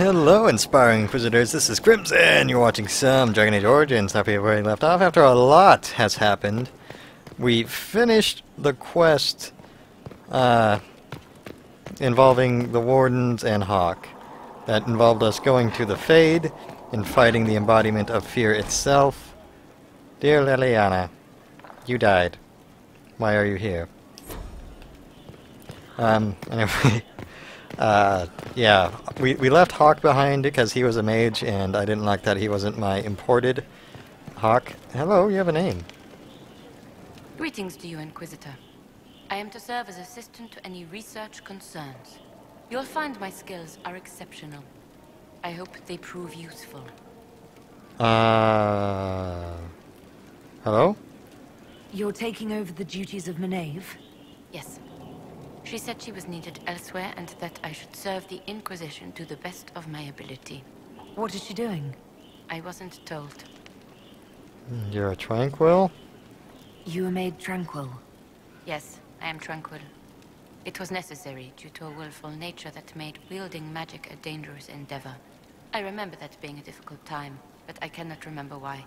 Hello, inspiring Inquisitors. This is Crimson. You're watching some Dragon Age Origins. Happy where we left off after a lot has happened. We finished the quest involving the Wardens and Hawk. That involved us going to the Fade and fighting the embodiment of fear itself. Dear Liliana, you died. Why are you here? Anyway, yeah, we left Hawk behind because he was a mage, and I didn't like that he wasn't my imported Hawk. Hello, you have a name. Greetings to you, Inquisitor. I am to serve as assistant to any research concerns. You'll find my skills are exceptional. I hope they prove useful. Hello? You're taking over the duties of Maeve? Yes. She said she was needed elsewhere and that I should serve the Inquisition to the best of my ability. What is she doing? I wasn't told. You're a tranquil? You were made tranquil. Yes, I am tranquil. It was necessary due to a willful nature that made wielding magic a dangerous endeavor. I remember that being a difficult time, but I cannot remember why.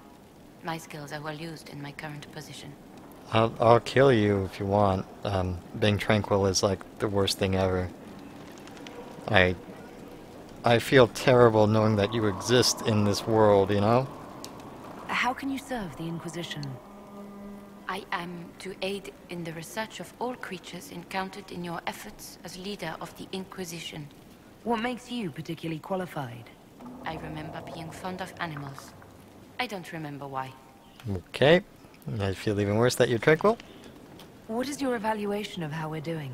My skills are well used in my current position. I'll kill you if you want. Being tranquil is like the worst thing ever. I feel terrible knowing that you exist in this world, you know? How can you serve the Inquisition? I am to aid in the research of all creatures encountered in your efforts as leader of the Inquisition. What makes you particularly qualified? I remember being fond of animals. I don't remember why. Okay. I feel even worse that you're tranquil. What is your evaluation of how we're doing?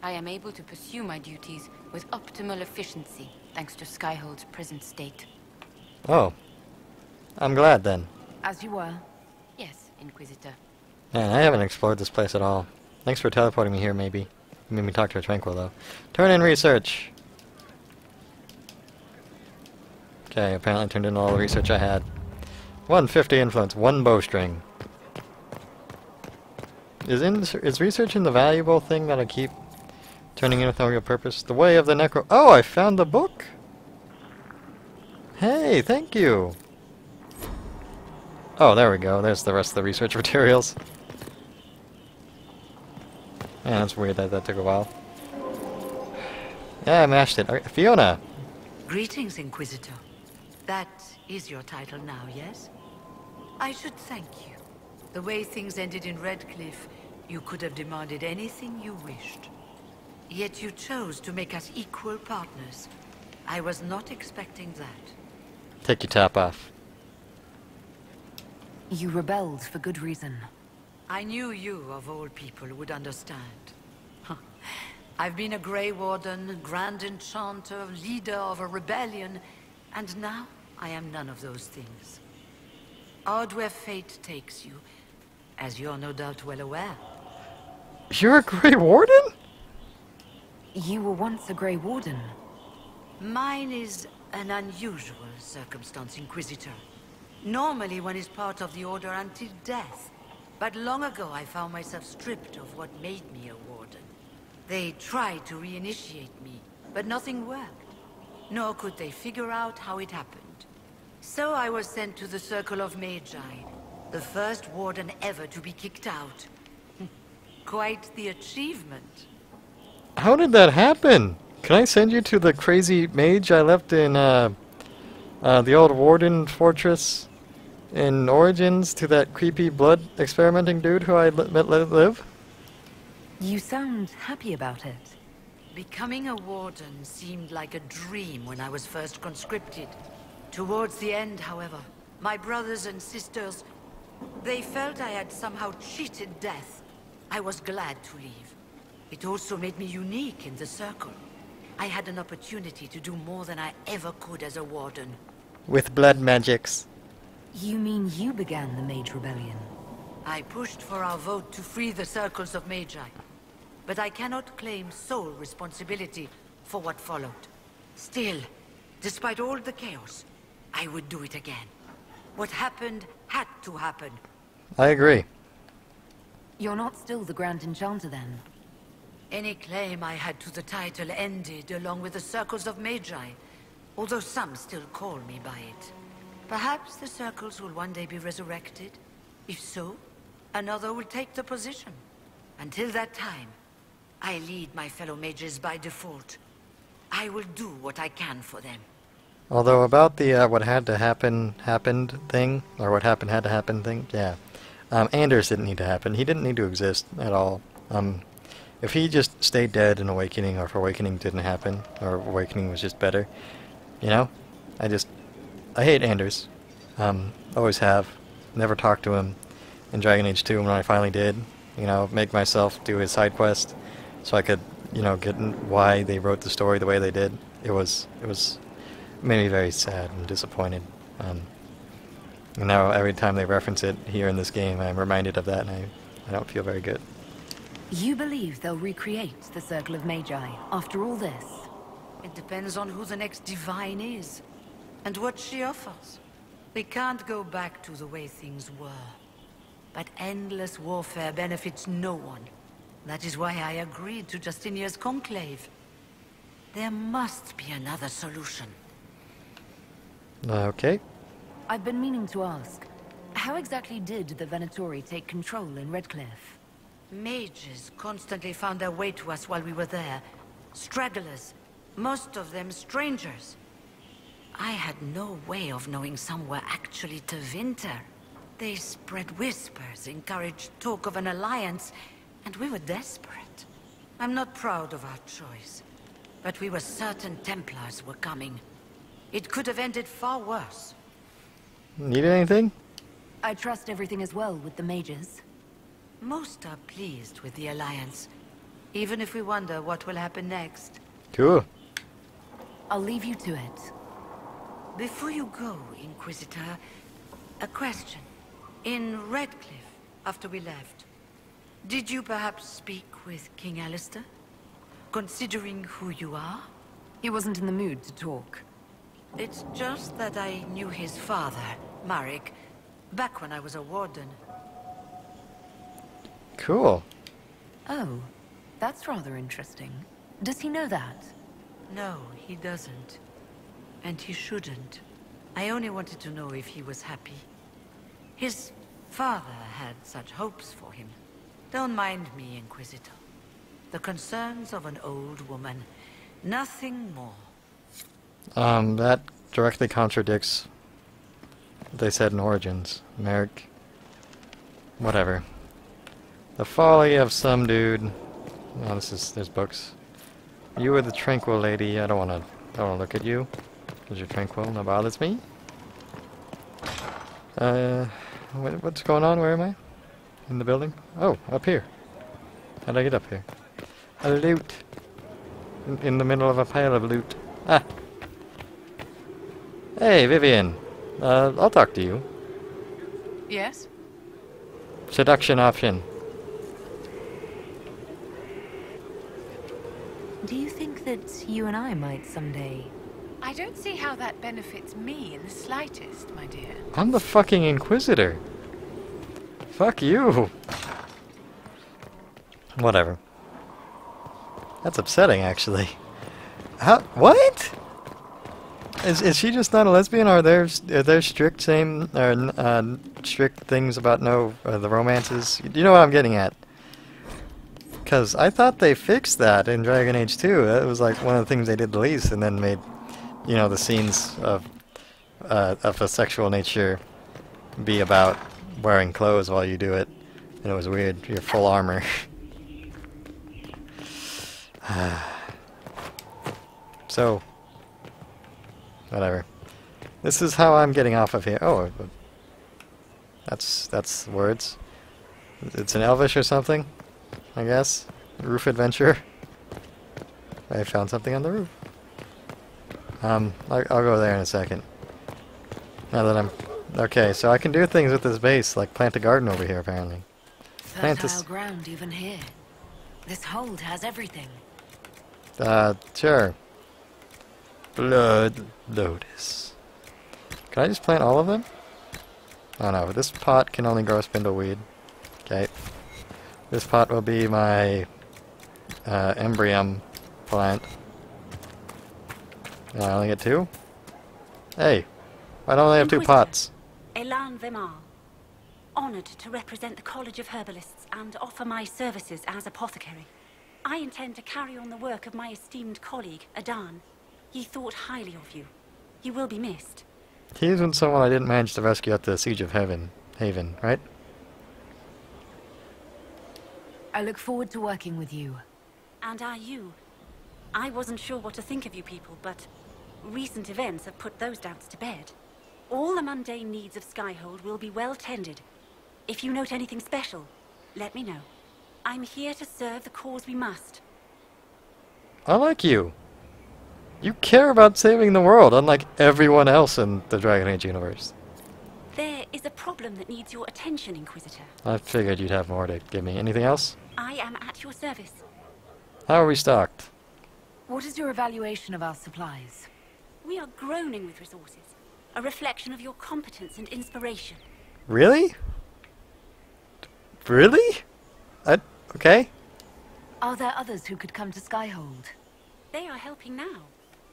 I am able to pursue my duties with optimal efficiency, thanks to Skyhold's present state. Oh. I'm glad then. As you were. Yes, Inquisitor. Man, I haven't explored this place at all. Thanks for teleporting me here, maybe. You made me talk to a tranquil, though. Turn in research! Okay, apparently turned in all the research I had. 150 influence, 1 bowstring. Is research in the valuable thing that I keep turning in with no real purpose? The Way of the Necro... Oh, I found the book! Hey, thank you! Oh, there we go. There's the rest of the research materials. Man, that's weird that took a while. Yeah, I mashed it. Okay, Fiona! Greetings, Inquisitor. That is your title now, yes? I should thank you. The way things ended in Redcliffe, you could have demanded anything you wished. Yet you chose to make us equal partners. I was not expecting that. Take your top off. You rebelled for good reason. I knew you, of all people, would understand. I've been a Grey Warden, Grand Enchanter, leader of a rebellion, and now I am none of those things. Odd where fate takes you, as you're no doubt well aware. You're a Grey Warden? You were once a Grey Warden. Mine is an unusual circumstance, Inquisitor. Normally one is part of the Order until death. But long ago I found myself stripped of what made me a Warden. They tried to reinitiate me, but nothing worked. Nor could they figure out how it happened. So I was sent to the Circle of Magi, the first Warden ever to be kicked out. Quite the achievement. How did that happen? Can I send you to the crazy mage I left in the old Warden Fortress in Origins, to that creepy blood experimenting dude who I let live? You sound happy about it. Becoming a Warden seemed like a dream when I was first conscripted. Towards the end, however, my brothers and sisters, they felt I had somehow cheated death. I was glad to leave. It also made me unique in the Circle. I had an opportunity to do more than I ever could as a Warden. With blood magics. You mean you began the Mage Rebellion? I pushed for our vote to free the Circles of Magi. But I cannot claim sole responsibility for what followed. Still, despite all the chaos, I would do it again. What happened had to happen. I agree. You're not still the Grand Enchanter then? Any claim I had to the title ended along with the Circles of Magi. although some still call me by it. Perhaps the circles will one day be resurrected. If so, another will take the position. Until that time, I lead my fellow mages by default. I will do what I can for them. Although about the what had to happen happened thing, or what happened had to happen thing, yeah. Anders didn't need to happen. He didn't need to exist at all. If he just stayed dead in Awakening, or if Awakening didn't happen, or Awakening was just better, you know? I hate Anders. Always have. Never talked to him in Dragon Age 2, and when I finally did, you know, make myself do his side quest, so I could, you know, get why they wrote the story the way they did. It made me very sad and disappointed. And now every time they reference it here in this game, I'm reminded of that, and I don't feel very good. You believe they'll recreate the Circle of Magi after all this? It depends on who the next divine is, and what she offers. We can't go back to the way things were. But endless warfare benefits no one. That is why I agreed to Justinia's conclave. There must be another solution. Okay. I've been meaning to ask, how exactly did the Venatori take control in Redcliffe? Mages constantly found their way to us while we were there. Stragglers, most of them strangers. I had no way of knowing some were actually Tevinter. They spread whispers, encouraged talk of an alliance, and we were desperate. I'm not proud of our choice, but we were certain Templars were coming. It could have ended far worse. Need anything? I trust everything is well with the mages. Most are pleased with the alliance, even if we wonder what will happen next. Cool. I'll leave you to it. Before you go, Inquisitor, a question. In Redcliffe, after we left, did you perhaps speak with King Alistair? Considering who you are? He wasn't in the mood to talk. It's just that I knew his father, Marek, back when I was a warden. Cool. Oh, that's rather interesting. Does he know that? No, he doesn't. And he shouldn't. I only wanted to know if he was happy. His father had such hopes for him. Don't mind me, Inquisitor. The concerns of an old woman. Nothing more. That directly contradicts what they said in Origins. Merrick. Whatever. The folly of some dude. Oh, there's books. You were the tranquil lady. I don't wanna look at you. Because you're tranquil, no bothers me. What's going on? Where am I? In the building? Oh, up here. How'd I get up here? A loot. In the middle of a pile of loot. Ah. Hey, Vivian. I'll talk to you. Yes? Seduction option. Do you think that you and I might someday... I don't see how that benefits me in the slightest, my dear. I'm the fucking Inquisitor. Fuck you. Whatever. That's upsetting, actually. How? What? Is she just not a lesbian? Or are there strict strict things about the romances? You know what I'm getting at? Because I thought they fixed that in Dragon Age 2. That was like one of the things they did the least, and then made, you know, the scenes of a sexual nature be about wearing clothes while you do it. And it was weird. You're full armor. So, whatever. This is how I'm getting off of here. Oh, that's words. It's an Elvish or something, I guess. Roof adventure. I found something on the roof. I'll go there in a second. Now that I'm... Okay, so I can do things with this base, like plant a garden over here, apparently. Fertile ground even here. This hold has everything. Sure. Blood Lotus. Can I just plant all of them? Oh no, this pot can only grow spindleweed. Okay. This pot will be my embryum plant. I only get 2? Hey, why don't they have two Inquisitor, pots? Elan Vimar. Honored to represent the College of Herbalists and offer my services as apothecary. I intend to carry on the work of my esteemed colleague, Adan. He thought highly of you. You will be missed. He isn't someone I didn't manage to rescue at the Siege of Haven, right? I look forward to working with you. And are you? I wasn't sure what to think of you people, but recent events have put those doubts to bed. All the mundane needs of Skyhold will be well tended. If you note anything special, let me know. I'm here to serve the cause we must. I like you. You care about saving the world, unlike everyone else in the Dragon Age universe. There is a problem that needs your attention, Inquisitor. I figured you'd have more to give me. Anything else? I am at your service. How are we stocked? What is your evaluation of our supplies? We are groaning with resources. A reflection of your competence and inspiration. Really? Really? Okay. Are there others who could come to Skyhold? They are helping now.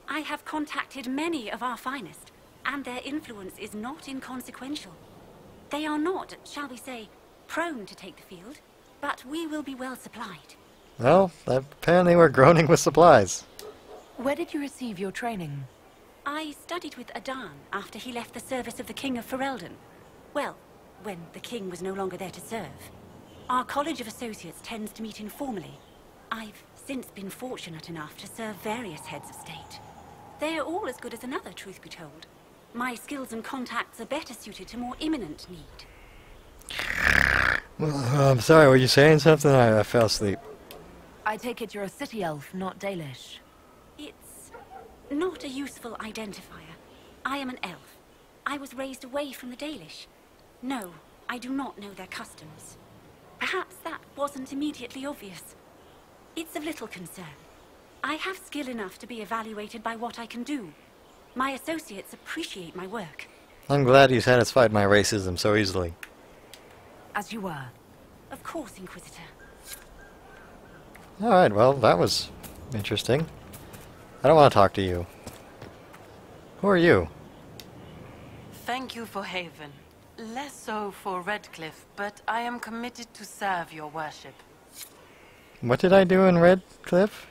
I have contacted many of our finest, and their influence is not inconsequential. They are not, shall we say, prone to take the field, but we will be well supplied. Well, apparently we're groaning with supplies. Where did you receive your training? I studied with Adan after he left the service of the King of Ferelden. Well, when the king was no longer there to serve. Our College of Associates tends to meet informally. I've since been fortunate enough to serve various heads of state. They are all as good as another, truth be told. My skills and contacts are better suited to more imminent need. Well, I'm sorry, were you saying something? I fell asleep. I take it you're a city elf, not Dalish. It's not a useful identifier. I am an elf. I was raised away from the Dalish. No, I do not know their customs. Perhaps that wasn't immediately obvious. It's of little concern. I have skill enough to be evaluated by what I can do. My associates appreciate my work. I'm glad you satisfied my racism so easily. As you were. Of course, Inquisitor. Alright, well, that was interesting. I don't want to talk to you. Who are you? Thank you for Haven. Less so for Redcliffe, but I am committed to serve your worship. What did I do in Redcliffe?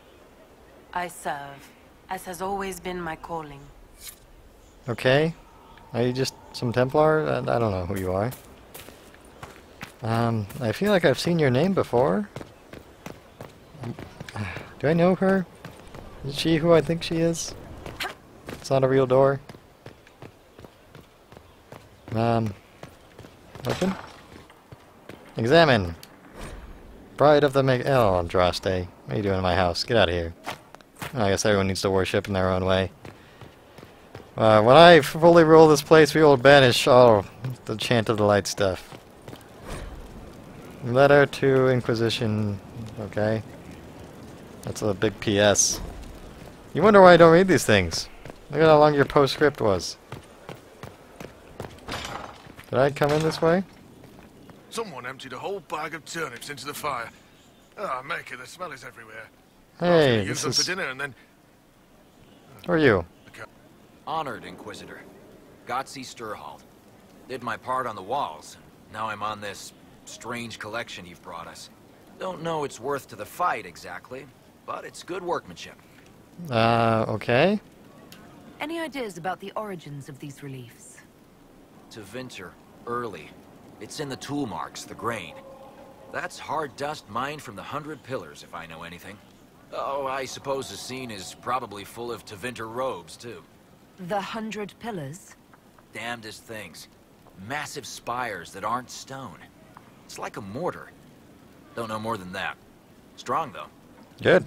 I serve, as has always been my calling. Okay. Are you just some Templar? I don't know who you are. I feel like I've seen your name before. Do I know her? Is she who I think she is? It's not a real door. Open? Examine! Bride of the Oh, Andraste. What are you doing in my house? Get out of here. I guess everyone needs to worship in their own way. When I fully rule this place, we will banish all the Chant of the Light stuff. Letter to Inquisition. Okay. That's a big PS. You wonder why I don't read these things. Look at how long your postscript was. Did I come in this way? Someone emptied a whole bag of turnips into the fire. Ah, Maker, the smell is everywhere. Hey, Use this them for is... dinner and then... Who are you? Honored Inquisitor. Gotzi Sturhald. Did my part on the walls. Now I'm on this strange collection you've brought us. Don't know its worth to the fight exactly, but it's good workmanship. Okay. Any ideas about the origins of these reliefs? To Vinter, early. It's in the tool marks, the grain. That's hard dust mined from the 100 Pillars, if I know anything. Oh, I suppose the scene is probably full of Tevinter robes, too. The 100 Pillars? Damnedest things. Massive spires that aren't stone. It's like a mortar. Don't know more than that. Strong, though. Good.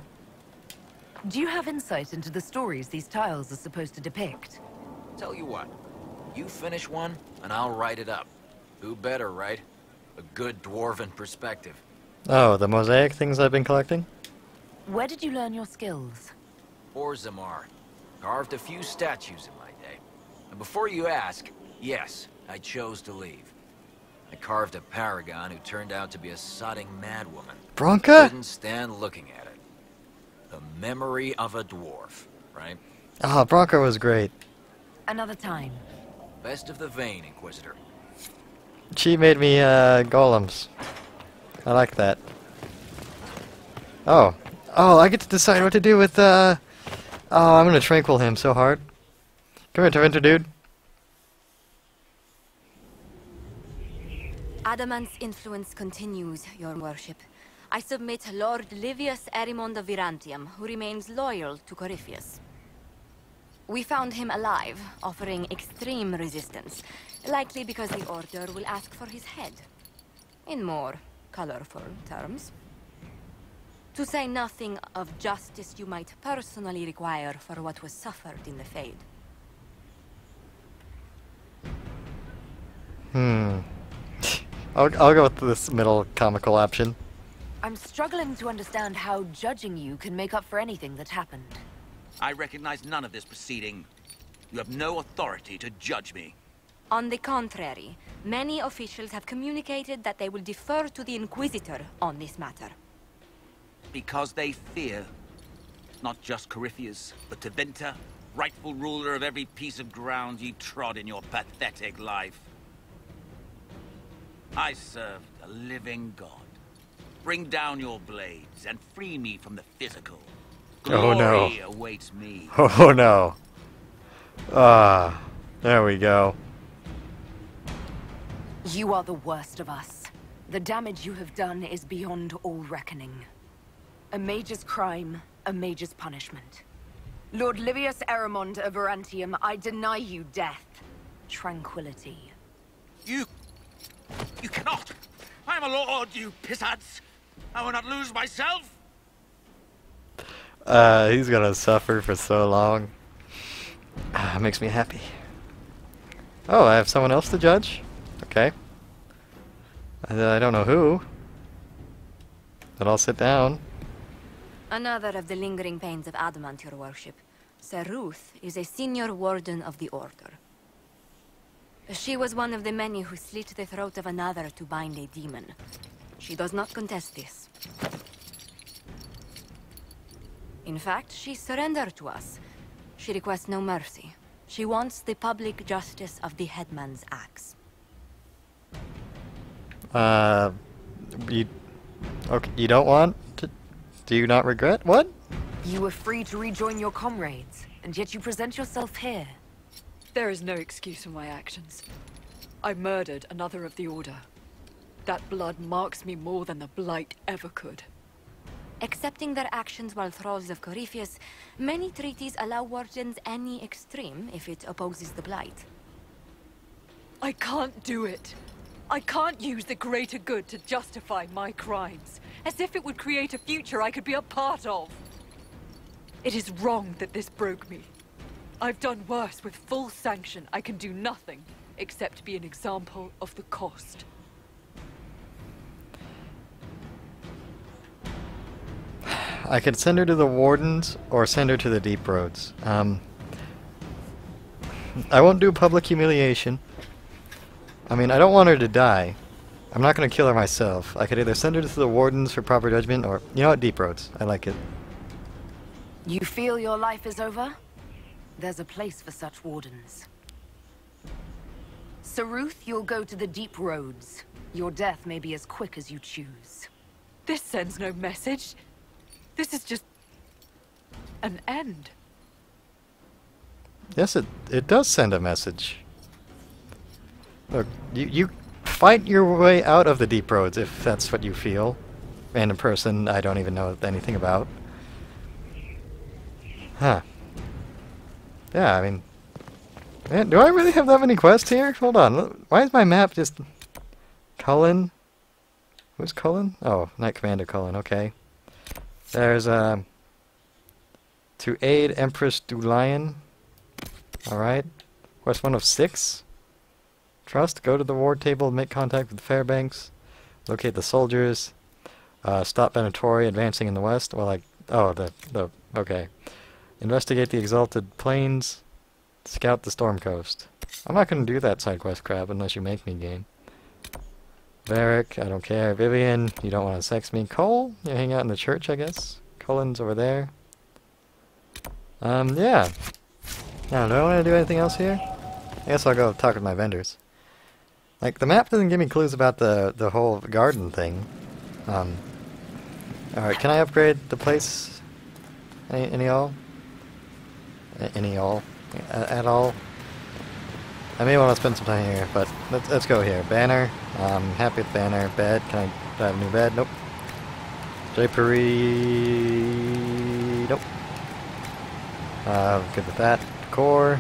Do you have insight into the stories these tiles are supposed to depict? Tell you what. You finish one, and I'll write it up. Who better, right? A good dwarven perspective. Oh, the mosaic things I've been collecting? Where did you learn your skills? Orzammar. Carved a few statues in my day. And before you ask, yes, I chose to leave. I carved a paragon who turned out to be a sodding madwoman. Bronca? Couldn't stand looking at it. The memory of a dwarf, right? Ah, Bronca was great. Another time. Best of the vein, Inquisitor. She made me golems. I like that. Oh. Oh, I get to decide what to do with Oh, I'm gonna tranquil him so hard. Come here, Torrenter dude. Adamant's influence continues, your worship. I submit Lord Livius Erimond of Virantium, who remains loyal to Corypheus. We found him alive, offering extreme resistance, likely because the Order will ask for his head. In more colorful terms. To say nothing of justice you might personally require for what was suffered in the Fade. I'll go with this middle comical option. I'm struggling to understand how judging you can make up for anything that happened. I recognize none of this proceeding. You have no authority to judge me. On the contrary, many officials have communicated that they will defer to the Inquisitor on this matter. Because they fear. Not just Corypheus, but Tevinter, rightful ruler of every piece of ground ye trod in your pathetic life. I serve the living God. Bring down your blades and free me from the physical. Oh no. Glory awaits me. Oh no. Ah, there we go. You are the worst of us. The damage you have done is beyond all reckoning. A mage's crime, a mage's punishment. Lord Livius Erimond of Virantium, I deny you death. Tranquility. You cannot! I am a lord, you pissants! I will not lose myself! He's gonna suffer for so long. Makes me happy. Oh, I have someone else to judge? Okay. I don't know who. But I'll sit down. Another of the lingering pains of Adamant, your worship. Sir Ruth is a senior warden of the Order. She was one of the many who slit the throat of another to bind a demon. She does not contest this. In fact, she surrendered to us. She requests no mercy. She wants the public justice of the headman's axe. You don't want to... Do you not regret? What? You were free to rejoin your comrades, and yet you present yourself here. There is no excuse for my actions. I murdered another of the Order. That blood marks me more than the Blight ever could. Accepting their actions while thralls of Corypheus, many treaties allow wardens any extreme if it opposes the Blight. I can't do it. I can't use the greater good to justify my crimes, as if it would create a future I could be a part of. It is wrong that this broke me. I've done worse with full sanction. I can do nothing except be an example of the cost. I could send her to the Wardens or send her to the Deep Roads. I won't do public humiliation. I mean, I don't want her to die. I'm not going to kill her myself. I could either send her to the Wardens for proper judgment or... You know what? Deep Roads. I like it. You feel your life is over? There's a place for such wardens. Sir Ruth, you'll go to the Deep Roads. Your death may be as quick as you choose. This sends no message. This is just... an end. Yes, it does send a message. Look, you fight your way out of the Deep Roads if that's what you feel. Random person I don't even know anything about. Huh. Yeah, I mean... Man, do I really have that many quests here? Hold on. Why is my map just... Cullen? Who's Cullen? Oh, Knight Commander Cullen, okay. There's, to aid Empress Dulion. Alright. Quest 1 of 6. Trust, go to the ward table, make contact with Fairbanks. Locate the soldiers. Stop Venatori advancing in the west. Well, okay. Investigate the Exalted Plains. Scout the Storm Coast. I'm not going to do that side quest crap unless you make me game. Varric, I don't care. Vivian, you don't want to sex me. Cole, you hang out in the church, I guess. Cullen's over there. Yeah. Now, do I want to do anything else here? I guess I'll go talk with my vendors. Like, the map doesn't give me clues about the whole garden thing. Alright, can I upgrade the place? Any all? Any all? At all? I may want to spend some time here, but let's go here. Banner. Happy with banner. Bed. Can I have a new bed? Nope. Drapery. Nope. Good with that. Decor.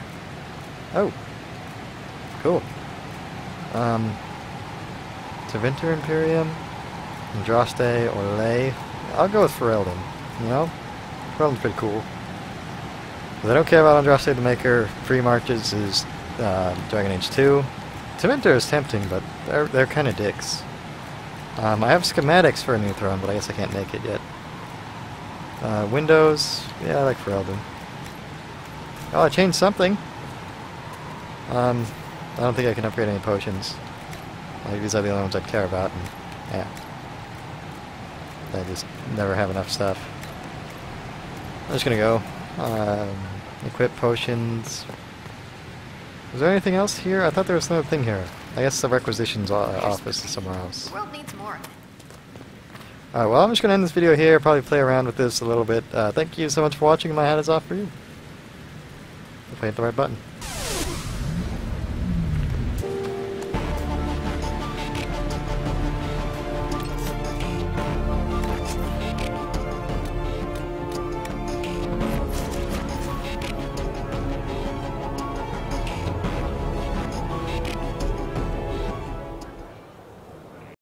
Oh. Cool. Tevinter Imperium. Andraste or Lay. I'll go with Ferelden. You know? Ferelden's pretty cool. But I don't care about Andraste the Maker. Free Marches is Dragon Age 2. Tevinter is tempting, but they're kind of dicks. I have schematics for a new throne, but I guess I can't make it yet. Windows, yeah, I like Ferelden. Oh, I changed something. I don't think I can upgrade any potions. Like, these are the only ones I'd care about, and yeah. I just never have enough stuff. I'm just gonna go. Equip potions. Is there anything else here? I thought there was another thing here. I guess the requisitions office is somewhere else. The world needs more. Alright, well, I'm just going to end this video here, probably play around with this a little bit. Thank you so much for watching. My hat is off for you. If I hit the right button.